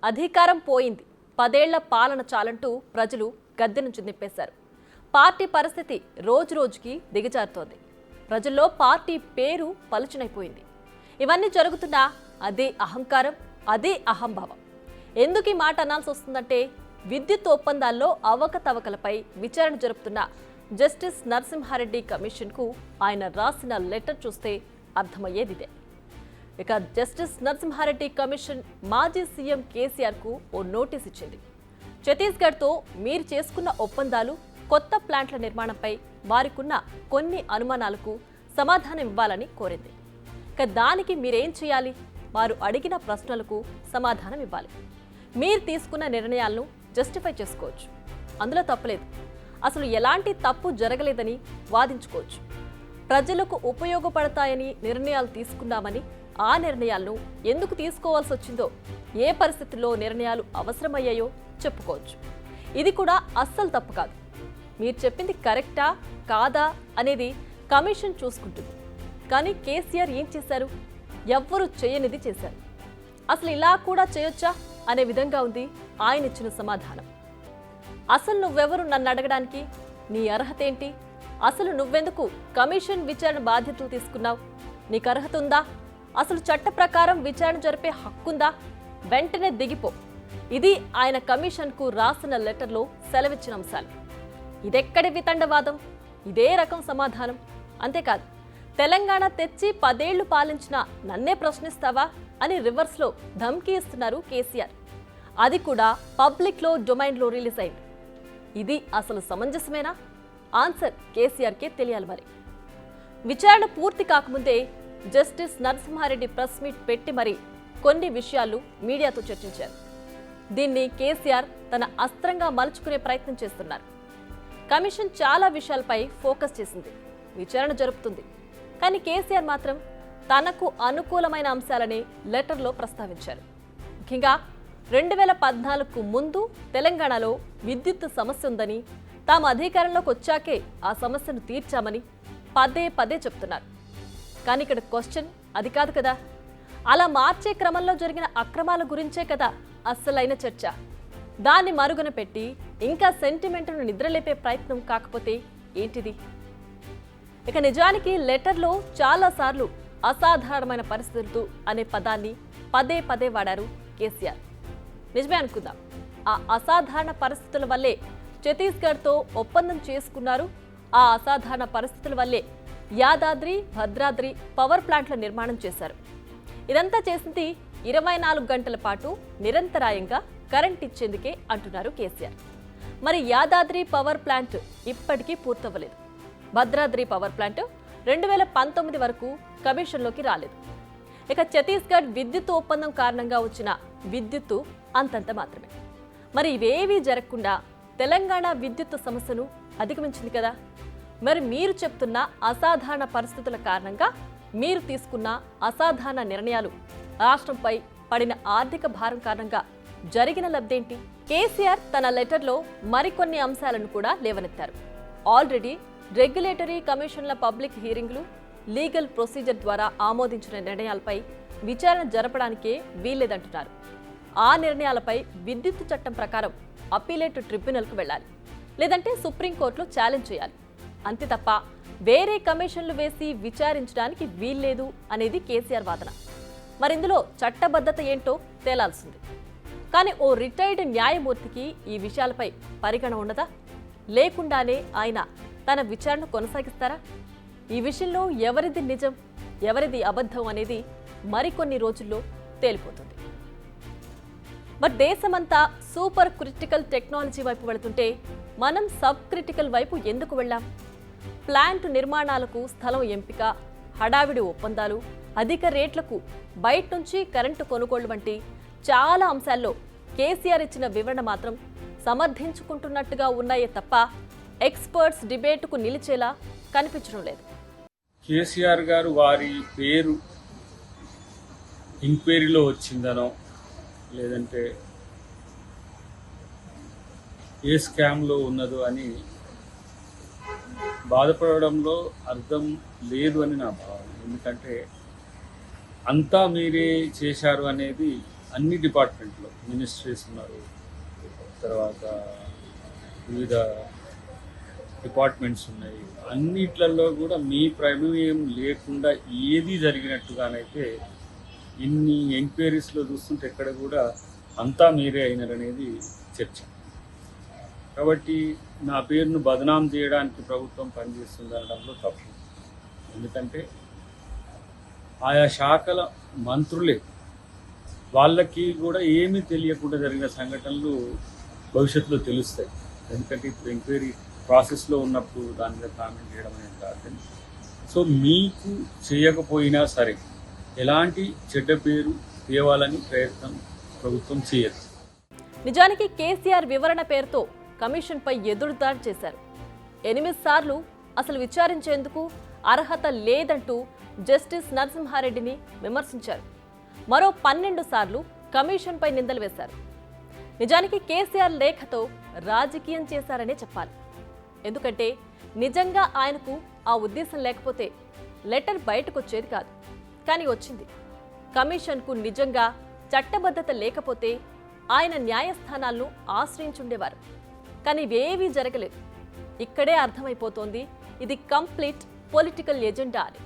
అధికారం పోయింది, 10 ఏళ్ల పాలన చాలంటూ ప్రజలు గద్దె నుంచి నిప్పేశారు. పార్టీ పరిస్థితి రోజురోజుకి దిగజారుతోంది. ప్రజల్లో పార్టీ పేరు పలుచనైపోయింది. ఇవన్నీ జరుగుతున్నా అదే అహంకారం, అదే అహంభావం. ఎందుకు ఈ మాట అనాల్సి వస్తుందంటే, విద్యుత్ ఒప్పందాల్లో అవకతవకలపై విచారణ జరుపుతున్న జస్టిస్ నరసింహారెడ్డి కమిషన్కు ఆయన రాసిన లెటర్ చూస్తే అర్థమయ్యేదిదే. ఇక జస్టిస్ నరసింహారెడ్డి కమిషన్ మాజీ సీఎం కేసీఆర్కు ఓ నోటీస్ ఇచ్చింది. ఛత్తీస్గఢ్తో మీరు చేసుకున్న ఒప్పందాలు, కొత్త ప్లాంట్ల నిర్మాణంపై వారికున్న కొన్ని అనుమానాలకు సమాధానం ఇవ్వాలని కోరింది. ఇక దానికి మీరేం చేయాలి? వారు అడిగిన ప్రశ్నలకు సమాధానం ఇవ్వాలి. మీరు తీసుకున్న నిర్ణయాలను జస్టిఫై చేసుకోవచ్చు, అందులో తప్పులేదు. అసలు ఎలాంటి తప్పు జరగలేదని వాదించుకోవచ్చు. ప్రజలకు ఉపయోగపడతాయని నిర్ణయాలు తీసుకున్నామని, ఆ నిర్ణయాలను ఎందుకు తీసుకోవాల్సి వచ్చిందో, ఏ పరిస్థితుల్లో నిర్ణయాలు అవసరమయ్యాయో చెప్పుకోవచ్చు. ఇది కూడా అస్సలు తప్పు కాదు. మీరు చెప్పింది కరెక్టా కాదా అనేది కమిషన్ చూసుకుంటుంది. కానీ కేసీఆర్ ఏం చేశారు? ఎవ్వరూ చేయనిది చేశారు. అసలు ఇలా కూడా చేయొచ్చా అనే విధంగా ఉంది ఆయన ఇచ్చిన సమాధానం. అసలు నువ్వెవరు నన్ను అడగడానికి? నీ అర్హత ఏంటి? అసలు నువ్వెందుకు కమిషన్ విచారణ బాధ్యతలు తీసుకున్నావు? నీకు అర్హత ఉందా? అసలు చట్ట ప్రకారం విచారణ జరిపే హక్కుందా? వెంటనే దిగిపో. ఇది ఆయన కమిషన్కు రాసిన లెటర్లో సెలవిచ్చిన అంశాలు. ఇదెక్కడి వితండవాదం? ఇదే రకం సమాధానం. అంతేకాదు, తెలంగాణ తెచ్చి 10 ఏళ్లు పాలించిన నన్నే ప్రశ్నిస్తావా అని రివర్స్లో ధమ్కీ ఇస్తున్నారు కేసీఆర్. అది కూడా పబ్లిక్లో డొమైన్లో రిలీజ్ అయింది. ఇది అసలు సమంజసమేనా? ఆన్సర్ కేసీఆర్కే తెలియాలి. మరి విచారణ పూర్తి కాకముందే జస్టిస్ నరసింహారెడ్డి ప్రెస్ మీట్ పెట్టి మరి కొన్ని విషయాలు మీడియాతో చర్చించారు. దీన్ని కేసీఆర్ తన అస్త్రంగా మలుచుకునే ప్రయత్నం చేస్తున్నారు. కమిషన్ చాలా విషయాలపై ఫోకస్ చేసింది, విచారణ జరుపుతుంది. కానీ కేసీఆర్ మాత్రం తనకు అనుకూలమైన అంశాలని లెటర్లో ప్రస్తావించారు. ముఖ్యంగా 2014కు ముందు తెలంగాణలో విద్యుత్ సమస్య ఉందని, తాము అధికారంలోకి వచ్చాకే ఆ సమస్యను తీర్చామని పదే పదే చెప్తున్నారు. కానీ ఇక్కడ క్వశ్చన్ అది కాదు కదా. అలా మార్చే క్రమంలో జరిగిన అక్రమాల గురించే కదా అస్సలైన చర్చ. దాన్ని మరుగున పెట్టి ఇంకా సెంటిమెంట్ను నిద్రలేపే ప్రయత్నం కాకపోతే ఏంటిది? ఇక నిజానికి లెటర్లో చాలాసార్లు అసాధారణమైన పరిస్థితులు అనే పదాన్ని పదే పదే వాడారు కేసీఆర్. నిజమే అనుకుందాం. ఆ అసాధారణ పరిస్థితుల వల్లే ఛత్తీస్గఢ్తో ఒప్పందం చేసుకున్నారు. ఆ అసాధారణ పరిస్థితుల వల్లే యాదాద్రి, భద్రాద్రి పవర్ ప్లాంట్ల నిర్మాణం చేశారు. ఇదంతా చేసింది 24 గంటల పాటు నిరంతరాయంగా కరెంట్ ఇచ్చేందుకే అంటున్నారు కేసీఆర్. మరి యాదాద్రి పవర్ ప్లాంట్ ఇప్పటికీ పూర్తవ్వలేదు. భద్రాద్రి పవర్ ప్లాంట్ 2019 వరకు కమిషన్లోకి రాలేదు. ఇక ఛత్తీస్గఢ్ విద్యుత్ ఒప్పందం కారణంగా వచ్చిన విద్యుత్తు అంతంత మాత్రమే. మరి ఇవేవీ జరగకుండా తెలంగాణ విద్యుత్ సమస్యను అధిగమించింది కదా. మరి మీరు చెప్తున్న అసాధారణ పరిస్థితుల కారణంగా మీరు తీసుకున్న అసాధారణ నిర్ణయాలు, రాష్ట్రంపై పడిన ఆర్థిక భారం కారణంగా జరిగిన లబ్ధేంటి? కేసీఆర్ తన లెటర్లో మరికొన్ని అంశాలను కూడా లేవనెత్తారు. ఆల్రెడీ రెగ్యులేటరీ కమిషన్ల పబ్లిక్ హీరింగ్లు, లీగల్ ప్రొసీజర్ ద్వారా ఆమోదించిన నిర్ణయాలపై విచారణ జరపడానికే వీల్లేదంటున్నారు. ఆ నిర్ణయాలపై విద్యుత్ చట్టం ప్రకారం అప్పీలేట్ ట్రిబ్యునల్కు వెళ్లాలి, లేదంటే సుప్రీంకోర్టులో ఛాలెంజ్ చేయాలి. అంతే తప్ప వేరే కమిషన్లు వేసి విచారించడానికి వీల్లేదు అనేది కేసీఆర్ వాదన. మరిందులో చట్టబద్ధత ఏంటో తేలాల్సింది. కానీ ఓ రిటైర్డ్ న్యాయమూర్తికి ఈ విషయాలపై పరిగణన ఉండదా? లేకుండానే ఆయన తన విచారణ కొనసాగిస్తారా? ఈ విషయంలో ఎవరిది నిజం, ఎవరిది అబద్ధం అనేది మరికొన్ని రోజుల్లో తేలిపోతుంది. బట్ దేశమంతా సూపర్ క్రిటికల్ టెక్నాలజీ వైపు వెళుతుంటే మనం సబ్ క్రిటికల్ వైపు ఎందుకు వెళ్ళాం? ప్లాంట్ నిర్మాణాలకు స్థలం ఎంపిక, హడావిడి ఒప్పందాలు, అధిక రేట్లకు బయట నుంచి కరెంటు కొనుగోళ్లు వంటి చాలా అంశాల్లో కేసీఆర్ ఇచ్చిన వివరణ మాత్రం సమర్థించుకుంటున్నట్టుగా ఉన్నాయే తప్ప ఎక్స్పర్ట్స్ డిబేటుకు నిలిచేలా కనిపించడం లేదు. కేసీఆర్ గారు వారి పేరు ఎంక్వైరీలో వచ్చిందనో, లేదంటే ఏ స్కామ్లో ఉన్నదో అని బాధపడడంలో అర్థం లేదు అని నా భావన. ఎందుకంటే అంతా మీరే చేశారు అనేది అన్ని డిపార్ట్మెంట్లో మినిస్ట్రీస్ ఉన్నారు, తర్వాత వివిధ డిపార్ట్మెంట్స్ ఉన్నాయి, అన్నిట్లలో కూడా మీ ప్రమేయం లేకుండా ఏది జరిగినట్టుగానైతే ఇన్ని ఎంక్వైరీస్లో చూస్తుంటే ఎక్కడ కూడా అంతా మీరే అయినారనేది చర్చ. కాబట్టి నా పేరును బదనాం చేయడానికి ప్రభుత్వం పనిచేస్తుంది అనడంలో తప్పు. ఎందుకంటే ఆయా శాఖల మంత్రులే వాళ్ళకి కూడా ఏమీ తెలియకుండా జరిగిన సంఘటనలు భవిష్యత్తులో తెలుస్తాయి. ఎందుకంటే ఇప్పుడు ఎంక్వైరీ ప్రాసెస్లో ఉన్నప్పుడు దాని మీద కామెంట్ చేయడం అనేది కాదు. సో మీకు చేయకపోయినా సరే ఎలాంటి చెడ్డ పేరు తేవాలని ప్రయత్నం ప్రభుత్వం చేయదు. నిజానికి కేసీఆర్ వివరణ పేరుతో కమిషన్పై ఎదురుదాడి చేశారు. 8 సార్లు అసలు విచారించేందుకు అర్హత లేదంటూ జస్టిస్ నరసింహారెడ్డిని విమర్శించారు. మరో 12 సార్లు కమిషన్పై నిందలు వేశారు. నిజానికి కేసీఆర్ లేఖతో రాజకీయం చేశారనే చెప్పాలి. ఎందుకంటే నిజంగా ఆయనకు ఆ ఉద్దేశం లేకపోతే లెటర్ బయటకొచ్చేది కాదు. కానీ వచ్చింది. కమిషన్కు నిజంగా చట్టబద్ధత లేకపోతే ఆయన న్యాయస్థానాలను ఆశ్రయించుండేవారు. కానీ ఇవేవీ జరగలేదు. ఇక్కడే అర్థమైపోతోంది ఇది కంప్లీట్ పొలిటికల్ ఎజెండా అని.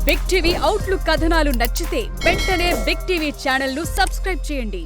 బిగ్ టీవీ అవుట్లుక్ కథనాలు నచ్చితే వెంటనే బిగ్ టీవీ ఛానల్ ను సబ్స్క్రైబ్ చేయండి.